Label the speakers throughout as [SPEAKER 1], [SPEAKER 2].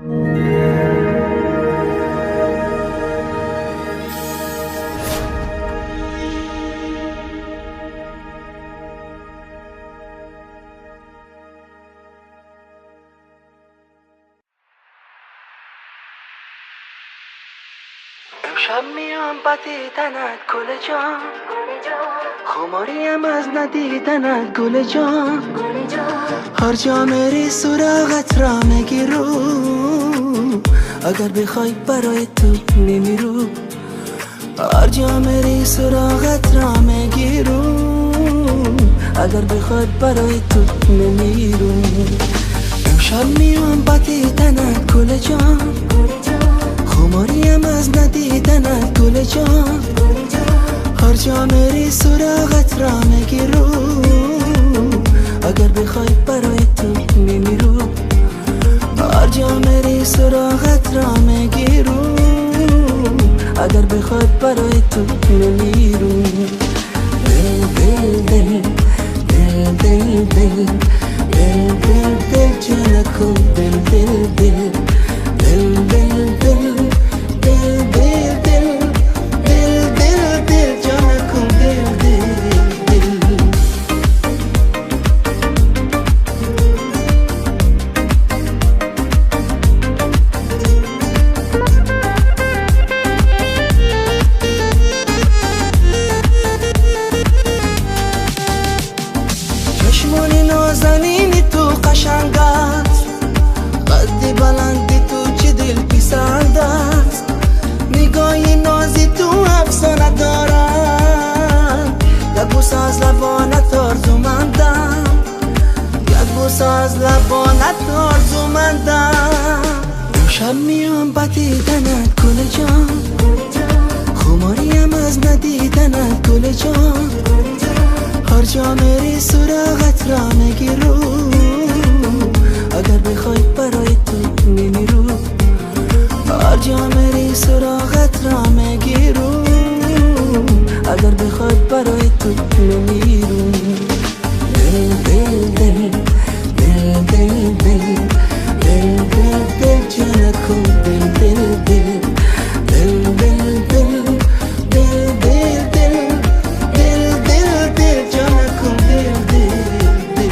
[SPEAKER 1] امشب میام با دیدنت گل جان، خماریم از ندیدنت گل جان. هر جا میری سراغت را میگیرو، اگر بخوای برای تو میمیرو. هر جا میری سراغت را میگیرو، اگر بخوای برای تو میمیرو. امشب میام با دیدنت گل جان، خماریم از ندیدنت گل جان. هر جا میری سراغت را میگیرو، اگر بخوای برای تو میمیرو. هر جا میری سراغت را میگیرو، اگر بخوای برای تو میمیرو. دل دل دل دل دل دل دل دل دل جانکو دل دل دل دل دل دل دل دل دل دل دل دل جانکو دل دل دل. چشمانی نازنینی تو قشنگ است، قدی بلندی تو چه دل پیسند است. نگاهی نازی تو افسانه دارد، یک بوس از لبانت آرزومندم، یک بوس از لبانت آرزومندم. امشب میام با دیدنت گل جان، خماریم از ندیدنت گل جان. هر جا میری سراغت را میگیرو، اگر بخوای برای تو میمیرو. هر جا میری سراغت را میگیرو، اگر بخوای برای تو میمیرو. دل دل دل دل دل دل دل دل دل جانکو دل دل دل دل دل دل دل دل دل دل دل دل جانکو دل دل دل.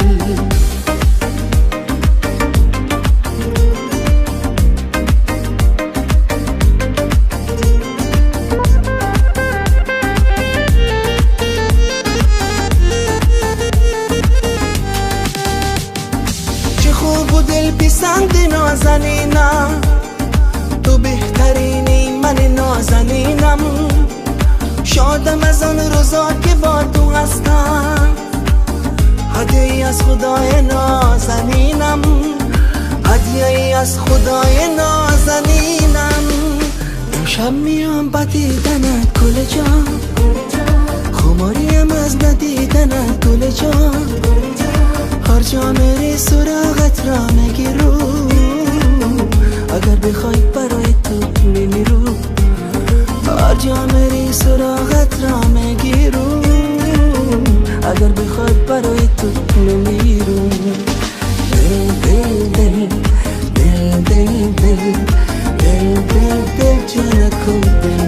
[SPEAKER 1] چه خوب و دل پیسند نازنینم، تو بهترینی من نازنینم. شادم از آن روزا که با تو هستم، هدیه از خدای نازنینم، هدیه از خدای نازنینم. امشب میام با دیدنت گل جان، خماریم از ندیدنت گل جان. هر جا میری سراغت را میگیرو، اگر بخوای برای تو میمیرو. هر جا میری سراغت را میگیرو، اگر بخوای برای تو میمیرو. دل دل دل دل دل دل دل دل دل جانکو دل